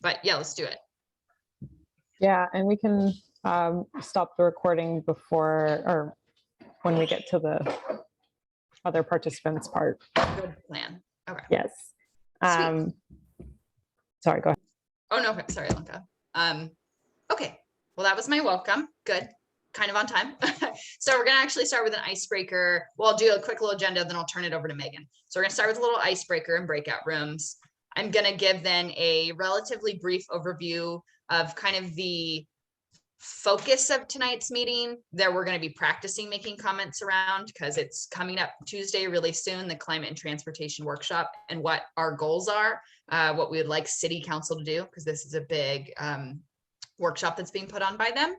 but yeah, let's do it. Yeah, and we can stop the recording before or when we get to the other participants part. Good plan. Okay. Yes. Sorry, go ahead. Oh, no, sorry, Lenka. Okay, well, that was my welcome. Good, kind of on time. So we're gonna actually start with an icebreaker. Well, I'll do a quick little agenda, then I'll turn it over to Megan. So we're gonna start with a little icebreaker in breakout rooms. I'm gonna give then a relatively brief overview of kind of the focus of tonight's meeting that we're going to be practicing making comments around, because it's coming up Tuesday really soon, the climate and transportation workshop, and what our goals are, what we would like city council to do, because this is a big workshop that's being put on by them.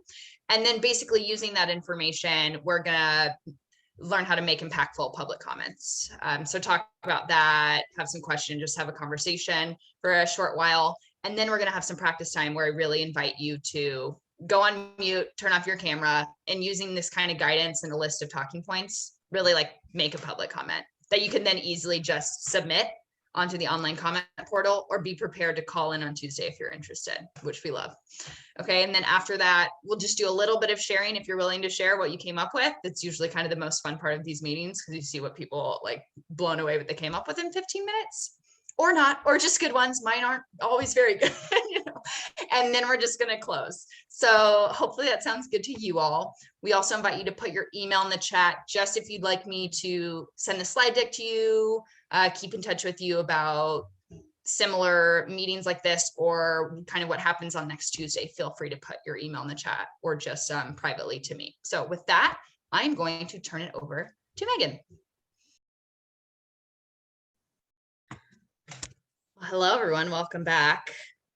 And then basically using that information, we're gonna learn how to make impactful public comments. So talk about that, have some questions, just have a conversation for a short while. And then we're gonna have some practice time where I really invite you to go on mute, turn off your camera, and using this kind of guidance and a list of talking points, really like make a public comment that you can then easily just submit onto the online comment portal, or be prepared to call in on Tuesday if you're interested, which we love. Okay, and then after that, we'll just do a little bit of sharing if you're willing to share what you came up with. That's usually kind of the most fun part of these meetings, because you see what people like blown away what they came up with in 15 minutes. Or not, or just good ones. Mine aren't always very good, you know. And then we're just going to close. So hopefully that sounds good to you all. We also invite you to put your email in the chat, just if you'd like me to send the slide deck to you, keep in touch with you about similar meetings like this, or kind of what happens on next Tuesday. Feel free to put your email in the chat, or just privately to me. So with that, I'm going to turn it over to Megan. Hello, everyone. Welcome back.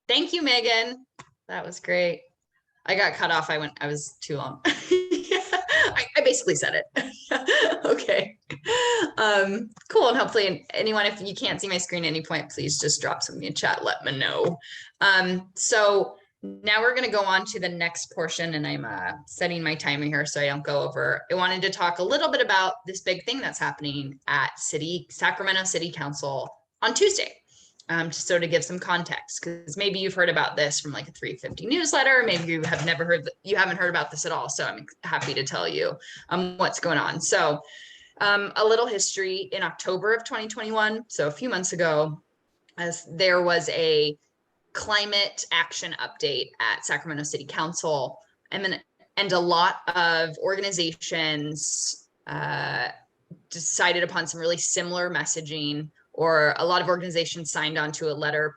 Thank you, Megan. That was great. I got cut off. I was too long. I basically said it. Okay. Cool. And hopefully anyone, if you can't see my screen at any point, please just drop something in chat. Let me know. So now we're going to go on to the next portion, and I'm setting my timer here so I don't go over. I wanted to talk a little bit about this big thing that's happening at Sacramento City Council on Tuesday. Just so to give some context, because maybe you've heard about this from like a 350 newsletter, maybe you have never heard, you haven't heard about this at all. So I'm happy to tell you what's going on. So a little history. In October of 2021, so a few months ago, as there was a climate action update at Sacramento City Council, and a lot of organizations decided upon some really similar messaging, or a lot of organizations signed on to a letter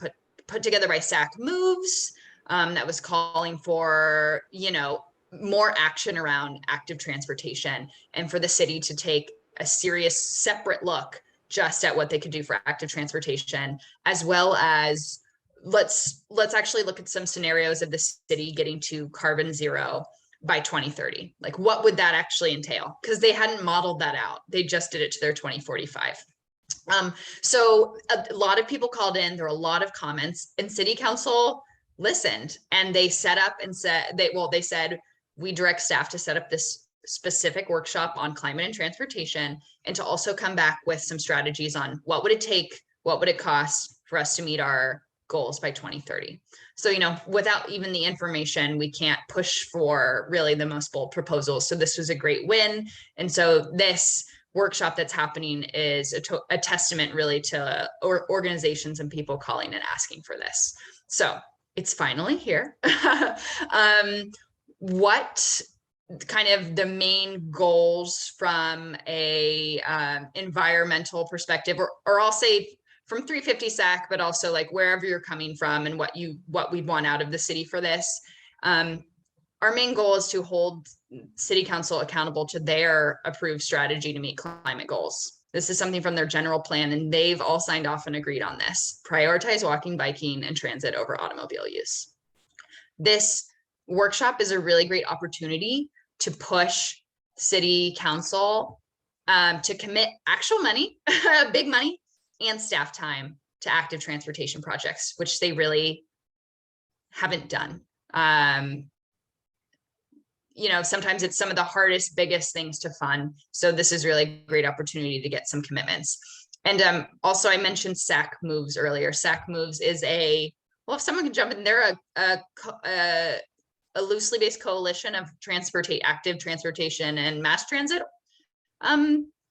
put together by SAC Moves that was calling for, you know, more action around active transportation, and for the city to take a serious separate look just at what they could do for active transportation, as well as let's actually look at some scenarios of the city getting to carbon zero by 2030. Like, what would that actually entail? Because they hadn't modeled that out. They just did it to their 2045. So a lot of people called in, there were a lot of comments, and City Council listened, and they set up and said, they said, we direct staff to set up this specific workshop on climate and transportation, and to also come back with some strategies on what would it take, what would it cost for us to meet our goals by 2030. So, you know, without even the information, we can't push for really the most bold proposals. So this was a great win. And so this workshop that's happening is a testament really to organizations and people calling and asking for this. So it's finally here. What kind of the main goals from a environmental perspective, or I'll say from 350 SAC, but also like wherever you're coming from and what we'd want out of the city for this. Our main goal is to hold City Council accountable to their approved strategy to meet climate goals. This is something from their general plan, and they've all signed off and agreed on this. Prioritize walking, biking, and transit over automobile use. This workshop is a really great opportunity to push City Council to commit actual money, big money, and staff time to active transportation projects, which they really haven't done. You know, sometimes it's some of the hardest, biggest things to fund. So this is really a great opportunity to get some commitments. And also I mentioned SAC Moves earlier. SAC Moves is a Well, if someone can jump in, they're a loosely based coalition of active transportation and mass transit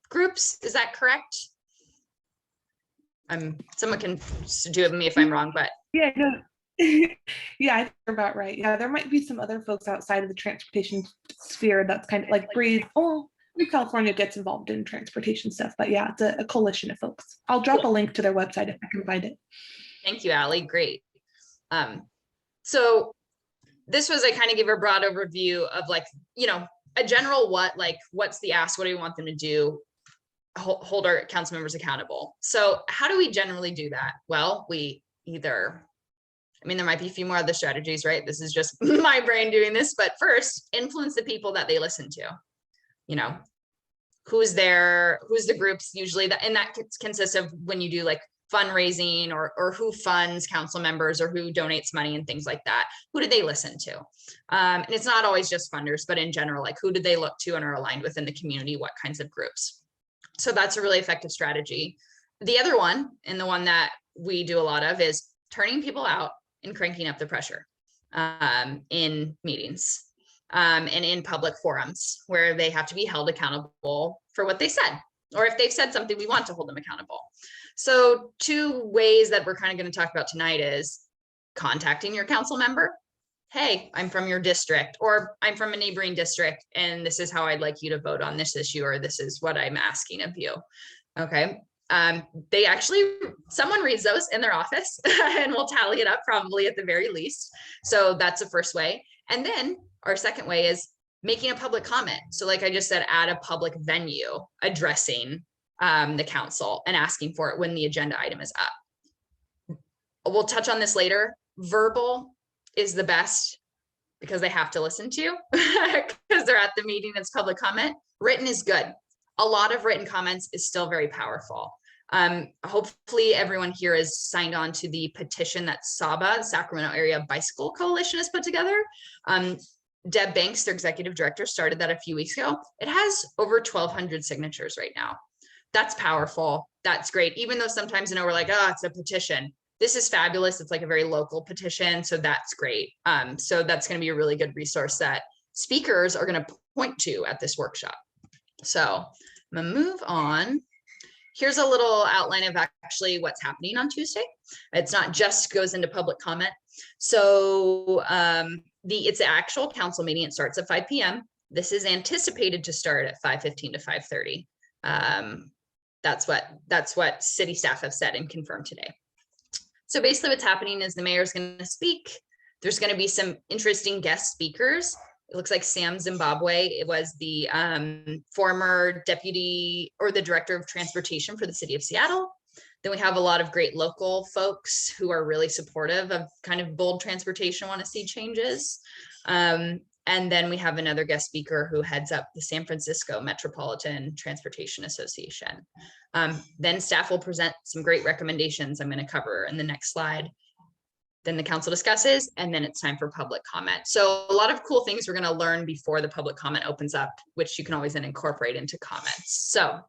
groups. Is that correct? Someone can do me if I'm wrong, but yeah, no. Yeah, I think you're about right. Yeah, there might be some other folks outside of the transportation sphere that's kind of like Breathe. Oh, California gets involved in transportation stuff, but yeah, it's a coalition of folks. I'll drop a link to their website if I can find it. Thank you, Allie. Great. So this was, I kind of give a broad overview of like, you know, a general what's the ask? What do we want them to do? Hold our council members accountable. So how do we generally do that? Well, we either, I mean, there might be a few more other strategies, right? This is just my brain doing this, but first, influence the people that they listen to. You know, who's the groups usually that, and that consists of when you do like fundraising or who funds council members or who donates money and things like that. Who do they listen to? And it's not always just funders, but in general, like who do they look to and are aligned with in the community? What kinds of groups? So that's a really effective strategy. The other one, and the one that we do a lot of, is turning people out and cranking up the pressure in meetings and in public forums where they have to be held accountable for what they said, or if they've said something, we want to hold them accountable. So 2 ways that we're kind of going to talk about tonight is contacting your council member. Hey, I'm from your district, or I'm from a neighboring district, and this is how I'd like you to vote on this issue, or this is what I'm asking of you. Okay. They actually, someone reads those in their office and we'll tally it up probably at the very least. So that's the first way. And then our second way is making a public comment. So like I just said, at a public venue, addressing the council and asking for it when the agenda item is up. We'll touch on this later. Verbal is the best because they have to listen to because they're at the meeting, it's public comment. Written is good. A lot of written comments is still very powerful. Hopefully everyone here is signed on to the petition that SABA, the Sacramento Area Bicycle Coalition, has put together. Deb Banks, their executive director, started that a few weeks ago. It has over 1,200 signatures right now. That's powerful. That's great. Even though sometimes, we're like, oh, it's a petition. This is fabulous. It's like a very local petition. So that's great. So that's going to be a really good resource that speakers are going to point to at this workshop. So I'm going to move on. Here's a little outline of actually what's happening on Tuesday. It's not just goes into public comment. So it's the actual council meeting. It starts at 5 p.m. This is anticipated to start at 5:15 to 5:30. That's what city staff have said and confirmed today. So basically what's happening is the mayor's going to speak. There's going to be some interesting guest speakers. It looks like Sam Zimbabwe. It was the former deputy or the director of transportation for the city of Seattle. Then we have a lot of great local folks who are really supportive of kind of bold transportation, want to see changes. And then we have another guest speaker who heads up the San Francisco Metropolitan Transportation Association. Then staff will present some great recommendations I'm going to cover in the next slide. Then the council discusses, and then it's time for public comment. So a lot of cool things we're going to learn before the public comment opens up, which you can always then incorporate into comments. So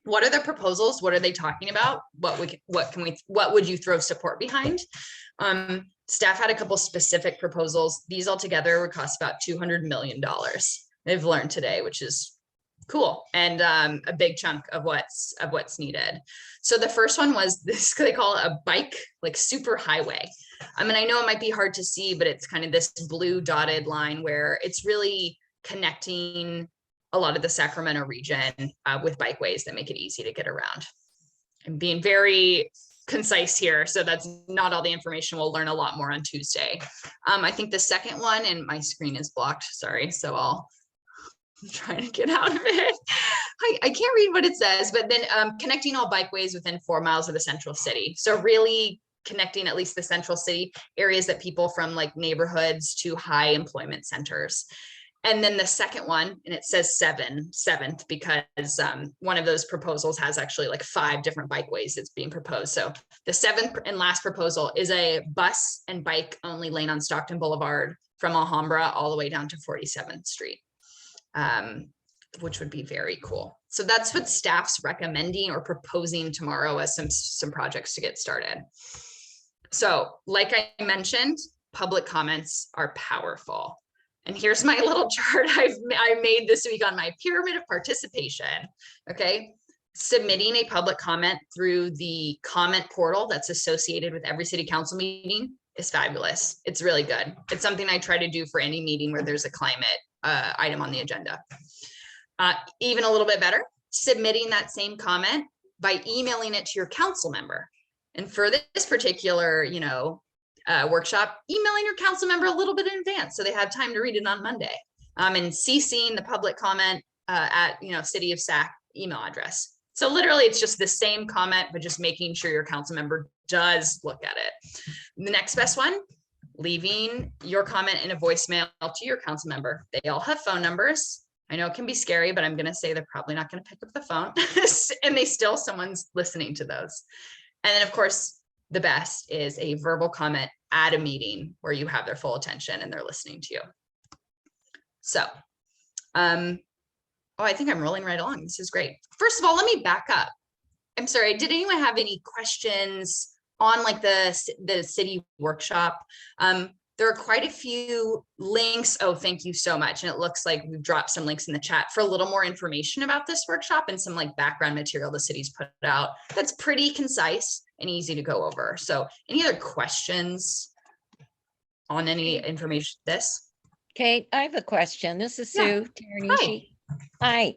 what are the proposals? What are they talking about? What would you throw support behind? Staff had a couple specific proposals. These all together would cost about $200 million. They've learned today, which is cool, and a big chunk of what's needed. So the first one was this, they call it a bike like super highway. I mean, I know it might be hard to see, but it's kind of this blue dotted line where it's really connecting a lot of the Sacramento region with bikeways that make it easy to get around. I'm being very concise here, so that's not all the information. We'll learn a lot more on Tuesday. I think the second one, and my screen is blocked, sorry, so I'm trying to get out of it. I can't read what it says, but then connecting all bikeways within 4 miles of the central city. So really connecting at least the central city areas that people from like neighborhoods to high employment centers. And then the second one, and it says seventh, because one of those proposals has actually like 5 different bikeways that's being proposed. So the 7th and last proposal is a bus and bike only lane on Stockton Boulevard from Alhambra all the way down to 47th Street. Which would be very cool. So that's what staff's recommending or proposing tomorrow as some projects to get started. So like I mentioned, public comments are powerful. And here's my little chart I made this week on my pyramid of participation. Okay. Submitting a public comment through the comment portal that's associated with every city council meeting is fabulous. It's really good. It's something I try to do for any meeting where there's a climate item on the agenda. Even a little bit better, submitting that same comment by emailing it to your council member. And for this particular, workshop, emailing your council member a little bit in advance so they have time to read it on Monday. And CCing the public comment at City of Sac email address. So literally it's just the same comment, but just making sure your council member does look at it. The next best one, leaving your comment in a voicemail to your council member. They all have phone numbers. I know it can be scary, but I'm going to say they're probably not going to pick up the phone and someone's listening to those. And then of course, the best is a verbal comment at a meeting where you have their full attention and they're listening to you. So, I think I'm rolling right along. This is great. First of all, let me back up. I'm sorry. Did anyone have any questions on like the city workshop? There are quite a few links. Oh, thank you so much. And it looks like we've dropped some links in the chat for a little more information about this workshop and some like background material the city's put out. That's pretty concise and easy to go over. So any other questions on any information? Kate, I have a question. This is Yeah. Sue Teranishi. Hi.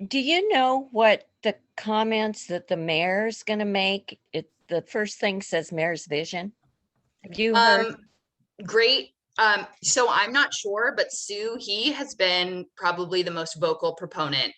Do you know what the comments that the mayor's going to make? The first thing says mayor's vision. Have you heard? Great. So I'm not sure, but Sue, he has been probably the most vocal proponent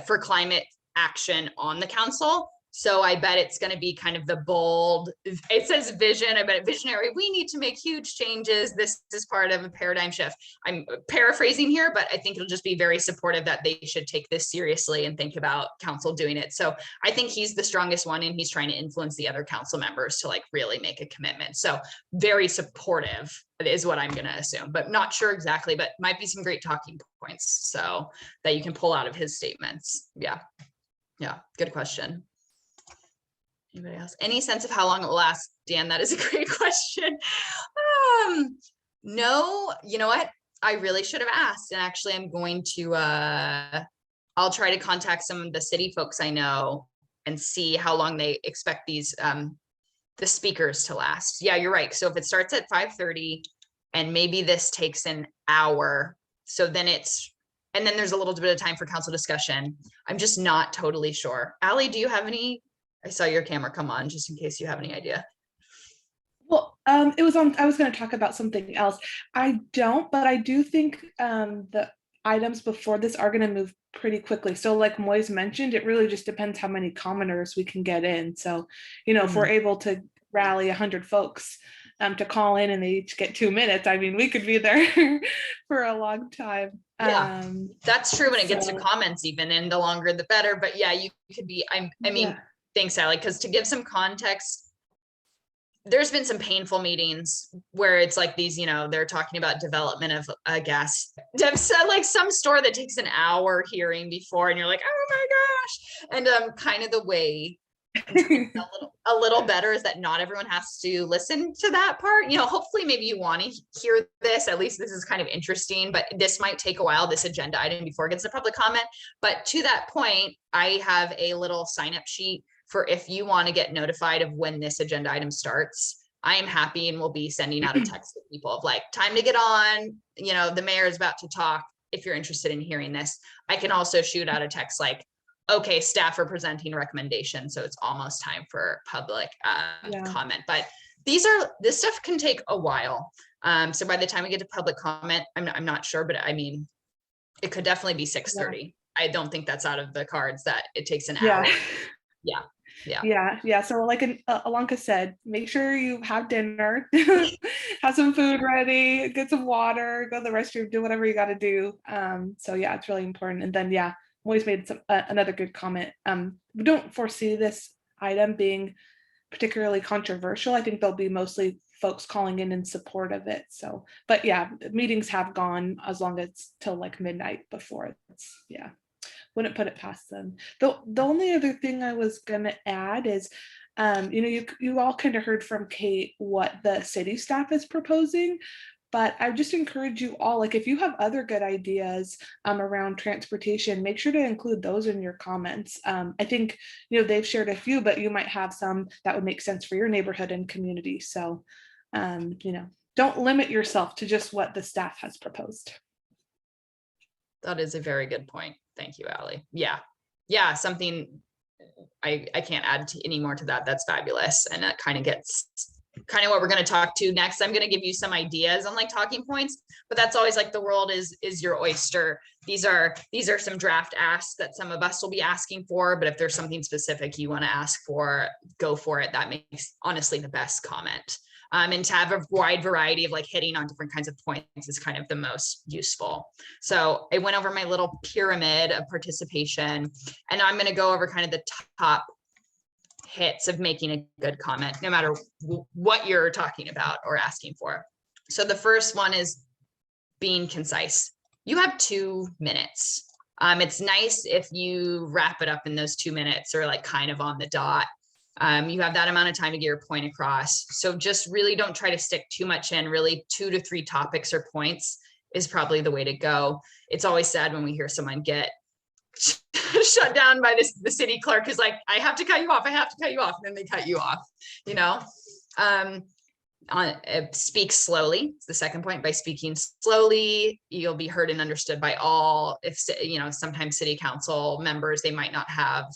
for climate action on the council. So I bet it's going to be kind of the bold, it says vision, I bet visionary, we need to make huge changes. This is part of a paradigm shift. I'm paraphrasing here, but I think it'll just be very supportive that they should take this seriously and think about council doing it. So I think he's the strongest one and he's trying to influence the other council members to like really make a commitment. So very supportive is what I'm going to assume, but not sure exactly, but might be some great talking points so that you can pull out of his statements. Yeah. Good question. Anybody else? Any sense of how long it will last? Dan, that is a great question. No, you know what? I really should have asked. And actually I'm going to, I'll try to contact some of the city folks I know and see how long they expect these, the speakers to last. Yeah, you're right. So if it starts at 5:30 and maybe this takes an hour, so then and then there's a little bit of time for council discussion. I'm just not totally sure. Allie, do you have any? I saw your camera come on just in case you have any idea. Well, it was on, I was going to talk about something else. I don't, but I do think the items before this are going to move pretty quickly. So like Moise mentioned, it really just depends how many commoners we can get in. So, if we're able to rally 100 folks to call in and they each get 2 minutes, I mean, we could be there for a long time. Yeah, that's true when it gets to comments even, and the longer the better. But yeah, you could be, I mean, thanks, Allie, because to give some context, there's been some painful meetings where it's like these, they're talking about development of a gas, like some store that takes an hour hearing before, and you're like, oh my gosh. And kind of the way a little better is that not everyone has to listen to that part. Hopefully maybe you want to hear this, at least this is kind of interesting, but this might take a while, this agenda item, before it gets to public comment. But to that point, I have a little sign up sheet for if you want to get notified of when this agenda item starts. I am happy and will be sending out a text to people of like, time to get on, the mayor is about to talk. If you're interested in hearing this, I can also shoot out a text like, okay, staff are presenting recommendations, so it's almost time for public comment. But this stuff can take a while. So by the time we get to public comment, I'm not sure, but I mean, it could definitely be 6:30. I don't think that's out of the cards that it takes an hour. Yeah. So like Alanka said, make sure you have dinner, have some food ready, get some water, go to the restroom, do whatever you got to do. So yeah, it's really important. And then Moise made another good comment. We don't foresee this item being particularly controversial. I think there'll be mostly folks calling in support of it. So, but yeah, meetings have gone as long as till like midnight before. Wouldn't put it past them. The only other thing I was gonna add is You all kind of heard from Kate what the city staff is proposing, but I just encourage you all, like if you have other good ideas around transportation, make sure to include those in your comments. I think, they've shared a few, but you might have some that would make sense for your neighborhood and community. So, don't limit yourself to just what the staff has proposed. That is a very good point. Thank you, Allie. Yeah, something I can't add any more to that. That's fabulous. And that kind of gets what we're going to talk to next. I'm going to give you some ideas on like talking points, but that's always like the world is your oyster. These are some draft asks that some of us will be asking for, but if there's something specific you want to ask for, go for it. That makes honestly the best comment. And to have a wide variety of like hitting on different kinds of points is kind of the most useful. So I went over my little pyramid of participation, and I'm going to go over kind of the top hits of making a good comment, no matter what you're talking about or asking for. So the first one is being concise. You have 2 minutes. It's nice if you wrap it up in those 2 minutes or like kind of on the dot. You have that amount of time to get your point across. So just really don't try to stick too much in. Really 2 to 3 topics or points is probably the way to go. It's always sad when we hear someone get shut down by the city clerk is like, I have to cut you off. And then they cut you off, speak slowly. It's the second point. By speaking slowly, you'll be heard and understood by all. If, sometimes city council members, they might not have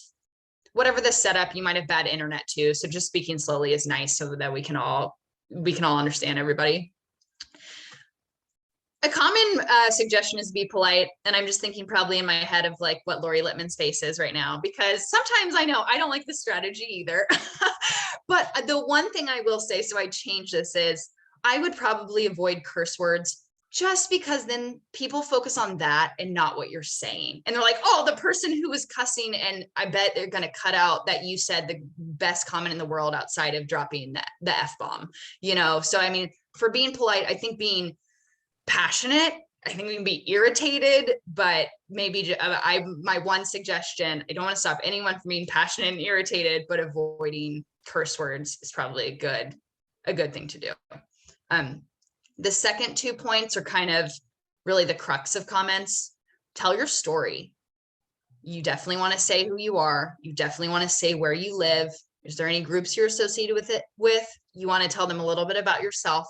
whatever the setup, you might have bad internet too. So just speaking slowly is nice so that we can all understand everybody. A common suggestion is be polite. And I'm just thinking probably in my head of like what Lori Littman's face is right now, because sometimes I know I don't like the strategy either. But the one thing I will say, so I change this, is I would probably avoid curse words, just because then people focus on that and not what you're saying. And they're like, oh, the person who was cussing, and I bet they're going to cut out that you said the best comment in the world outside of dropping the F-bomb, So, I mean, for being polite, I think being passionate, I think we can be irritated, but maybe my one suggestion, I don't want to stop anyone from being passionate and irritated, but avoiding curse words is probably a good thing to do. The second 2 points are kind of really the crux of comments. Tell your story. You definitely want to say who you are. You definitely want to say where you live. Is there any groups you're associated with? You want to tell them a little bit about yourself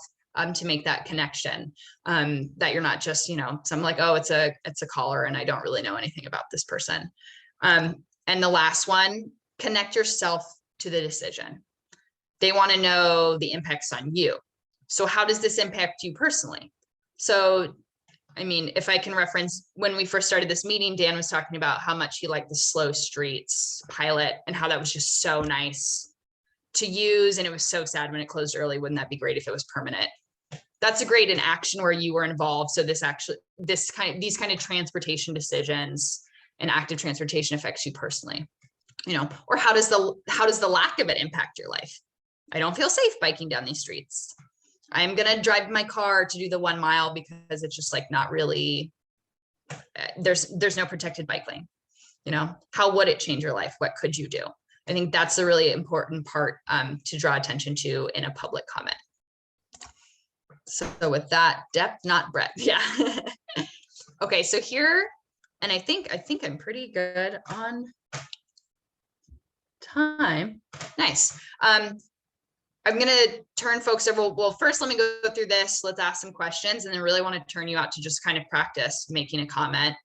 to make that connection, that you're not just, some like, oh, it's a caller and I don't really know anything about this person. And the last one, connect yourself to the decision. They want to know the impacts on you. So how does this impact you personally? So, I mean, if I can reference when we first started this meeting, Dan was talking about how much he liked the Slow Streets pilot and how that was just so nice to use. And it was so sad when it closed early. Wouldn't that be great if it was permanent? That's a great in action where you were involved. So these kind of transportation decisions and active transportation affects you personally, or how does the lack of it impact your life? I don't feel safe biking down these streets. I'm going to drive my car to do the 1 mile because it's just like not really, there's no protected bike lane. How would it change your life? What could you do? I think that's a really important part to draw attention to in a public comment. So with that, depth, not breadth. Yeah. Okay, so here, and I think I'm pretty good on time. Nice. I'm going to turn folks over. Well, first, let me go through this. Let's ask some questions, and then really want to turn you out to just kind of practice making a comment.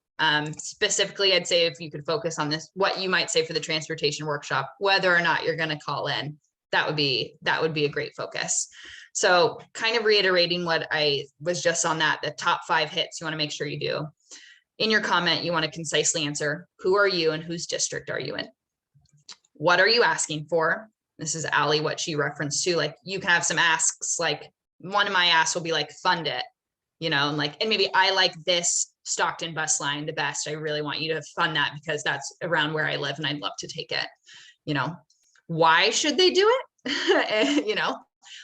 Specifically, I'd say if you could focus on this, what you might say for the transportation workshop, whether or not you're going to call in, that would be a great focus. So kind of reiterating what I was just on the top 5 hits you want to make sure you do. In your comment, you want to concisely answer, who are you and whose district are you in? What are you asking for? This is Allie, what she referenced to, like you can have some asks, like one of my asks will be like, fund it, and maybe I like this Stockton bus line the best. I really want you to fund that because that's around where I live and I'd love to take it. Why should they do it?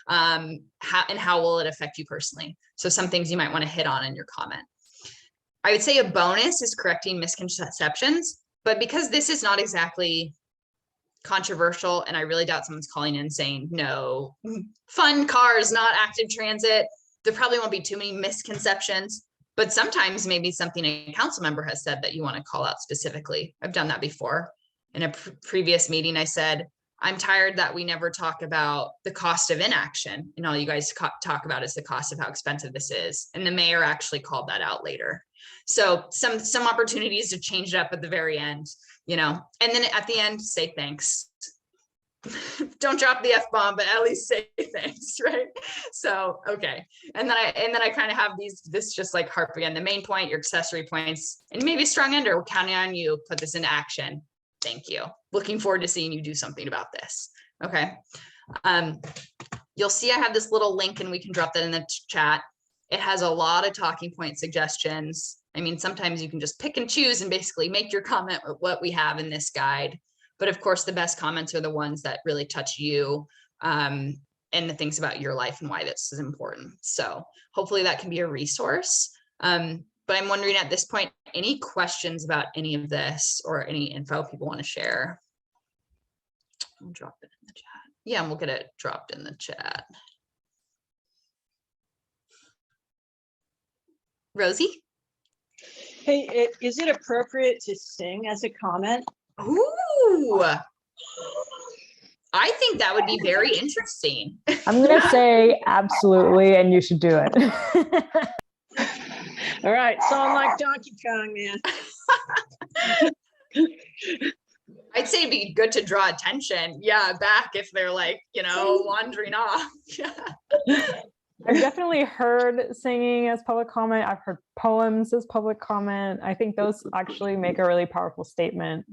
How will it affect you personally? So some things you might want to hit on in your comment. I would say a bonus is correcting misconceptions, but because this is not exactly controversial, and I really doubt someone's calling in saying no, fun cars, not active transit. There probably won't be too many misconceptions, but sometimes maybe something a council member has said that you want to call out specifically. I've done that before. In a previous meeting, I said, I'm tired that we never talk about the cost of inaction, and all you guys talk about is the cost of how expensive this is. And the mayor actually called that out later. So some opportunities to change it up at the very end, you know, and then at the end, say thanks. Don't drop the F-bomb, but at least say thanks, right? So, okay. And then I kind of have this just like harp again, the main point, your accessory points, and maybe a strong ender. We're counting on you. Put this into action. Thank you. Looking forward to seeing you do something about this. Okay. You'll see I have this little link, and we can drop that in the chat. It has a lot of talking point suggestions. I mean, sometimes you can just pick and choose and basically make your comment with what we have in this guide. But of course, the best comments are the ones that really touch you, and the things about your life and why this is important. So hopefully that can be a resource. But I'm wondering at this point, any questions about any of this or any info people want to share? I'll drop it in the chat. Yeah, and we'll get it dropped in the chat. Rosie? Hey, is it appropriate to sing as a comment? Ooh, I think that would be very interesting. I'm going to say absolutely, and you should do it. All right, so I'm like Donkey Kong, man. I'd say it'd be good to draw attention, back if they're like, wandering off. I've definitely heard singing as public comment. I've heard poems as public comment. I think those actually make a really powerful statement.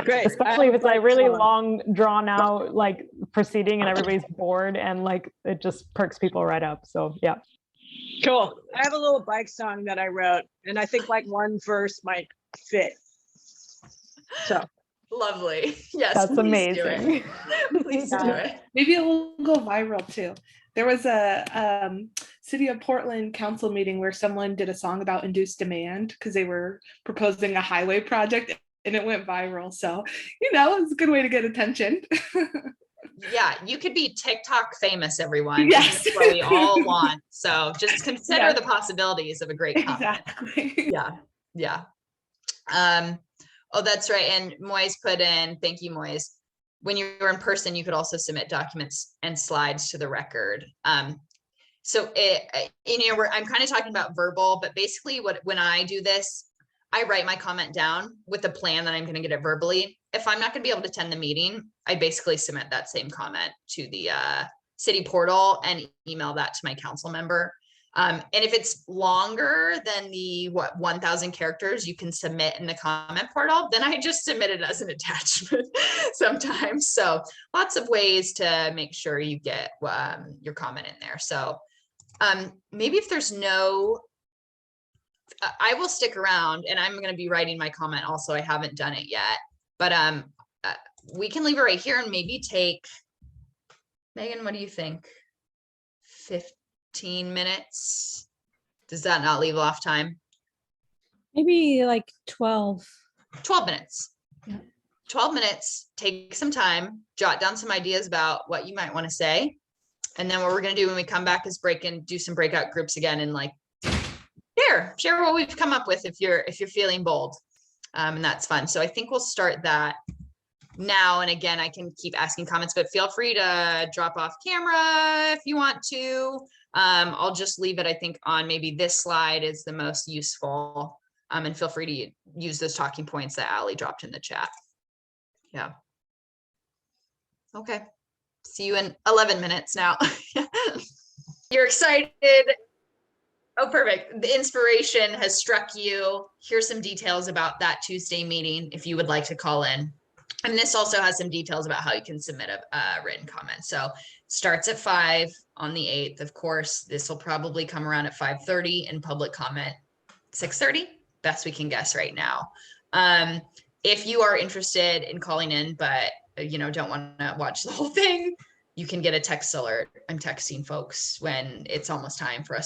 Great. Especially if it's like really long, drawn out, like proceeding, and everybody's bored, and like it just perks people right up. So yeah. Cool. I have a little bike song that I wrote, and I think like one verse might fit. So Lovely. Yes, that's please amazing. Do it. Please do it. Maybe it will go viral too. There was a City of Portland council meeting where someone did a song about induced demand because they were proposing a highway project, and it went viral. So, it's a good way to get attention. Yeah, you could be TikTok famous, everyone. Yes. That's what we all want. So just consider Yeah. the possibilities of a great comment. Exactly. Yeah. Oh, that's right. And Moise put in, thank you, Moise. When you were in person, you could also submit documents and slides to the record. So I'm kind of talking about verbal, but basically when I do this, I write my comment down with the plan that I'm going to get it verbally. If I'm not going to be able to attend the meeting, I basically submit that same comment to the city portal and email that to my council member. And if it's longer than the 1,000 characters you can submit in the comment portal, then I just submit it as an attachment sometimes. So lots of ways to make sure you get your comment in there. So maybe if there's I will stick around, and I'm going to be writing my comment also. I haven't done it yet, but we can leave it right here and maybe take, Megan, what do you think? 15 minutes? Does that not leave off time? Maybe like 12. 12 minutes. Yeah. 12 minutes, take some time, jot down some ideas about what you might want to say. And then what we're going to do when we come back is do some breakout groups again, and like, share what we've come up with if you're feeling bold. And that's fun. So I think we'll start that now. And again, I can keep asking comments, but feel free to drop off camera if you want to. I'll just leave it, I think, on maybe this slide is the most useful. And feel free to use those talking points that Allie dropped in the chat. Yeah. Okay. See you in 11 minutes now. You're excited. Oh, perfect. The inspiration has struck you. Here's some details about that Tuesday meeting if you would like to call in. And this also has some details about how you can submit a written comment. So starts at 5 on the 8th. Of course, this will probably come around at 5:30 and public comment 6:30. Best we can guess right now. If you are interested in calling in, but don't want to watch the whole thing, you can get a text alert. I'm texting folks when it's almost time for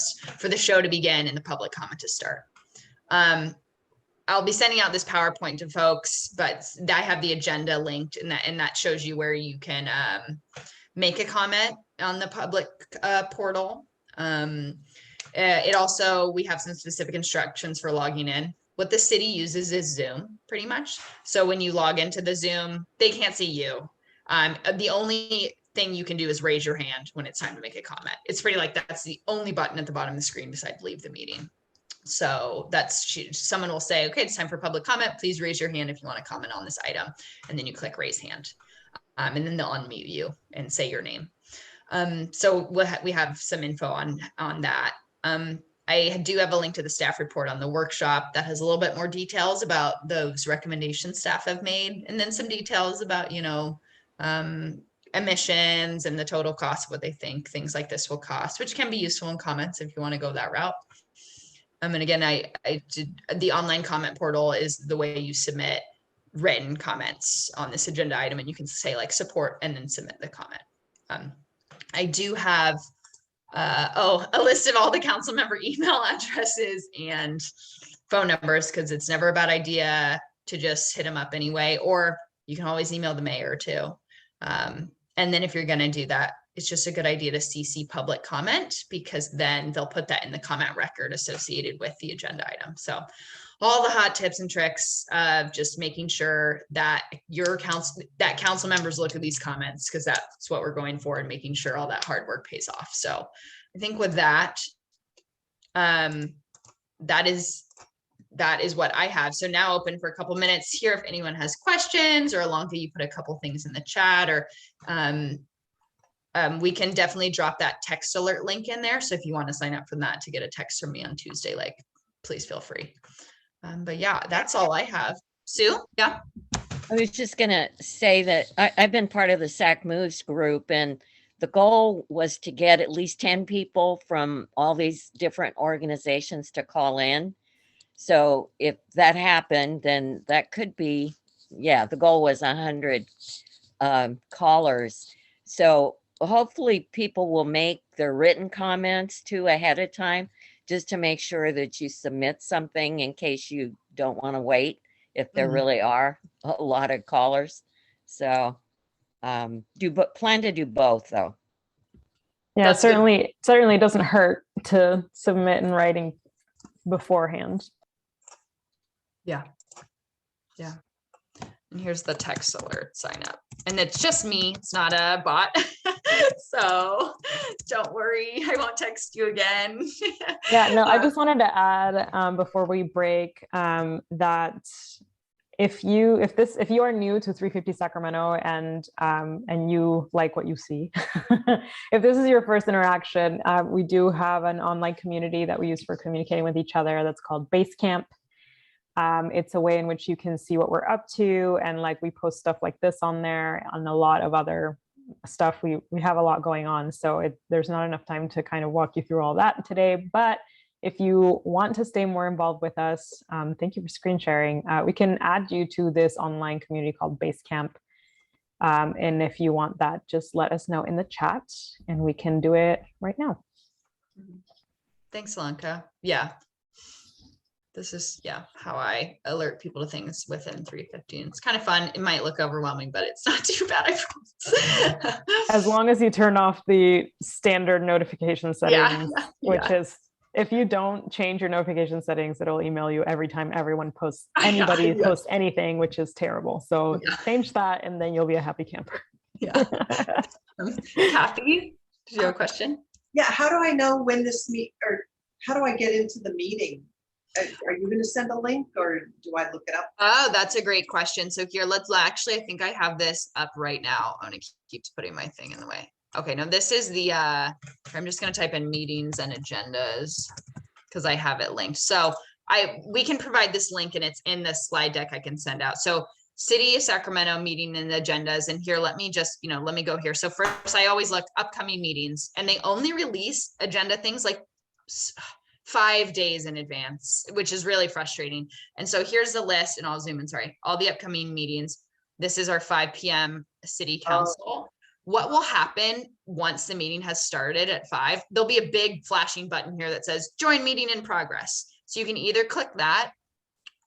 the show to begin and the public comment to start. I'll be sending out this PowerPoint to folks, but I have the agenda linked, and that shows you where you can make a comment on the public portal. It also, we have some specific instructions for logging in. What the city uses is Zoom, pretty much. So when you log into the Zoom, they can't see you. The only thing you can do is raise your hand when it's time to make a comment. It's pretty like that's the only button at the bottom of the screen besides leave the meeting. So someone will say, okay, it's time for public comment. Please raise your hand if you want to comment on this item. And then you click raise hand. And then they'll unmute you and say your name. So we have some info on that. I do have a link to the staff report on the workshop that has a little bit more details about those recommendations staff have made, and then some details about, emissions and the total cost of what they think things like this will cost, which can be useful in comments if you want to go that route. And again, I did the online comment portal is the way you submit written comments on this agenda item, and you can say like support and then submit the comment. I do have a list of all the council member email addresses and phone numbers, because it's never a bad idea to just hit them up anyway, or you can always email the mayor too. And then if you're going to do that, it's just a good idea to CC public comment, because then they'll put that in the comment record associated with the agenda item. So all the hot tips and tricks of just making sure that council members look at these comments, because that's what we're going for, and making sure all that hard work pays off. So I think with that, that is what I have. So now open for a couple minutes here if anyone has questions, or Alonka, you put a couple things in the chat, or we can definitely drop that text alert link in there. So if you want to sign up for that to get a text from me on Tuesday, like, please feel free. But yeah, that's all I have. Sue? Yeah. I was just gonna say that I've been part of the SAC Moves group, and the goal was to get at least 10 people from all these different organizations to call in. So if that happened, then that could be, the goal was 100 callers. So hopefully people will make their written comments too ahead of time, just to make sure that you submit something in case you don't want to wait, if there really are a lot of callers. So plan to do both though. Yeah, That's certainly doesn't hurt to submit in writing beforehand. Yeah. And here's the text alert sign up. And it's just me, it's not a bot. So don't worry, I won't text you again. Yeah, no, I just wanted to add before we break that if you are new to 350 Sacramento and you like what you see, if this is your first interaction, we do have an online community that we use for communicating with each other that's called Basecamp. It's a way in which you can see what we're up to, and like we post stuff like this on there, and a lot of other stuff. We have a lot going on, so there's not enough time to kind of walk you through all that today. But if you want to stay more involved with us, thank you for screen sharing. We can add you to this online community called Basecamp. And if you want that, just let us know in the chat and we can do it right now. Thanks, Alonka. Yeah. This is, how I alert people to things within 350. It's kind of fun. It might look overwhelming, but it's not too bad, I promise. As long as you turn off the standard notification settings, which is, if you don't change your notification settings, it'll email you every time everyone posts, posts anything, which is terrible. So change that and then you'll be a happy camper. Yeah. Kathy, did you have a question? Yeah, how do I know when or how do I get into the meeting? Are you going to send a link, or do I look it up? Oh, that's a great question. So here, I think I have this up right now. I'm going to keep putting my thing in the way. Okay, now this is the, I'm just going to type in meetings and agendas because I have it linked. So we can provide this link, and it's in the slide deck I can send out. So City of Sacramento meeting and agendas. And here, let me go here. So first, I always look upcoming meetings, and they only release agenda things like 5 days in advance, which is really frustrating. And so here's the list, and I'll zoom in, sorry, all the upcoming meetings. This is our 5 p.m. city council. What will happen once the meeting has started at 5? There'll be a big flashing button here that says join meeting in progress. So you can either click that,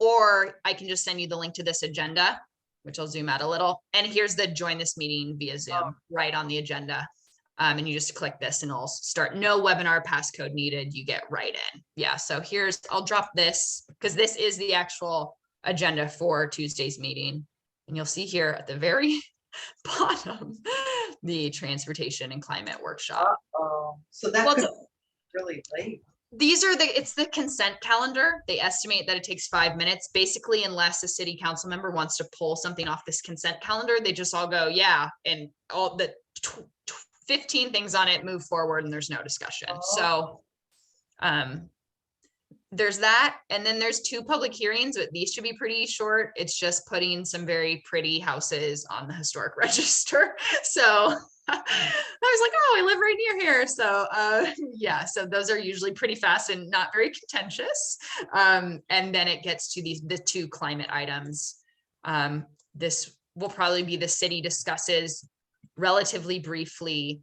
or I can just send you the link to this agenda, which I'll zoom out a little. And here's the join this meeting via Zoom right on the agenda. And you just click this and it'll start. No webinar passcode needed. You get right in. Yeah. So here's, I'll drop this because this is the actual agenda for Tuesday's meeting. And you'll see here at the very bottom, the transportation and climate workshop. Uh-oh. So that Well, could be really late. These are it's the consent calendar. They estimate that it takes 5 minutes. Basically, unless a city council member wants to pull something off this consent calendar, they just all go, yeah, and all the 15 things on it move forward and there's no discussion. So there's that. And then there's 2 public hearings, but these should be pretty short. It's just putting some very pretty houses on the historic register. So I was like, oh, I live right near here. So yeah, so those are usually pretty fast and not very contentious. And then it gets to the 2 climate items. This will probably be the city discusses relatively briefly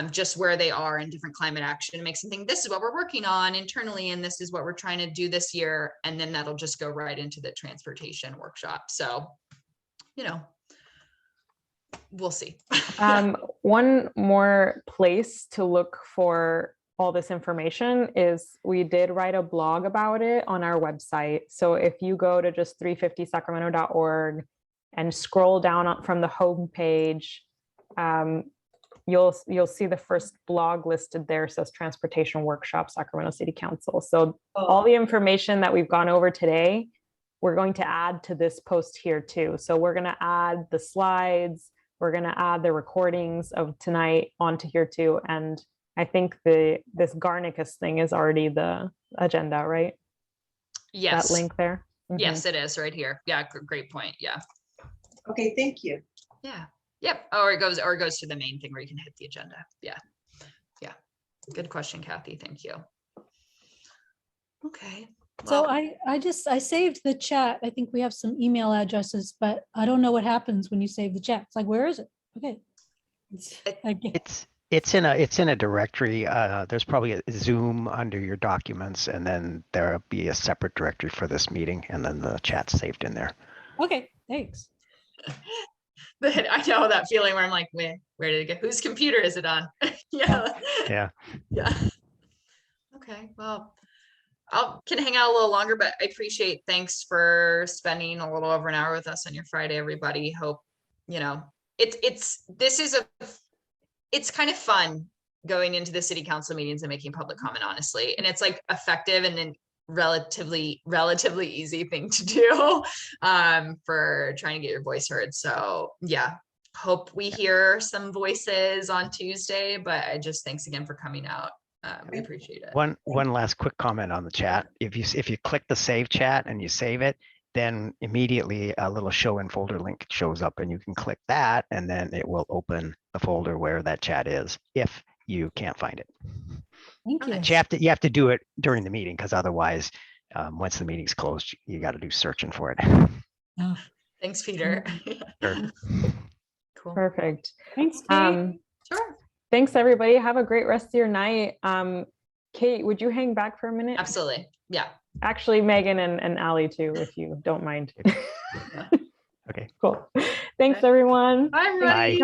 just where they are in different climate action, makes them think this is what we're working on internally and this is what we're trying to do this year. And then that'll just go right into the transportation workshop. So, you know, we'll see. One more place to look for all this information is we did write a blog about it on our website. So if you go to just 350sacramento.org and scroll down from the homepage, you'll see the first blog listed there says Transportation Workshop, Sacramento City Council. So all the information that we've gone over today, we're going to add to this post here too. So we're going to add the slides, we're going to add the recordings of tonight onto here too. And I think this Garnicus thing is already the agenda, right? Yes. That link there. Mhm. Yes, it is right here. Yeah, great point. Yeah. Okay, thank you. Yeah. Yep. Or it goes to the main thing where you can hit the agenda. Yeah. Yeah. Good question, Kathy. Thank you. Okay. So Well, I saved the chat. I think we have some email addresses, but I don't know what happens when you save the chat. It's like, where is it? Okay. It's in a directory. There's probably a Zoom under your documents, and then there'll be a separate directory for this meeting, and then the chat's saved in there. Okay, thanks. I know that feeling where I'm like, where did it go? Whose computer is it on? Yeah. Yeah. Yeah. Okay. Well, can hang out a little longer, but I appreciate, thanks for spending a little over an hour with us on your Friday, everybody. Hope, you know, it's kind of fun going into the city council meetings and making public comment, honestly. And it's like effective and then relatively easy thing to do for trying to get your voice heard. So yeah, hope we hear some voices on Tuesday, but I just thanks again for coming out. We appreciate it. One last quick comment on the chat. If you click the save chat and you save it, then immediately a little show in folder link shows up and you can click that and then it will open the folder where that chat is if you can't find it. Thank you. Okay. But you have to do it during the meeting because otherwise once the meeting's closed, you got to do searching for it. Oh, Thanks, Peter. Sure. Cool. Perfect. thanks, Kate. Sure. Thanks, everybody. Have a great rest of your night. Kate, would you hang back for a minute? Absolutely. Yeah. Actually, Megan and Allie too, if you don't mind. Okay. Cool. Thanks, everyone. Bye, Thanks for Bye. coming.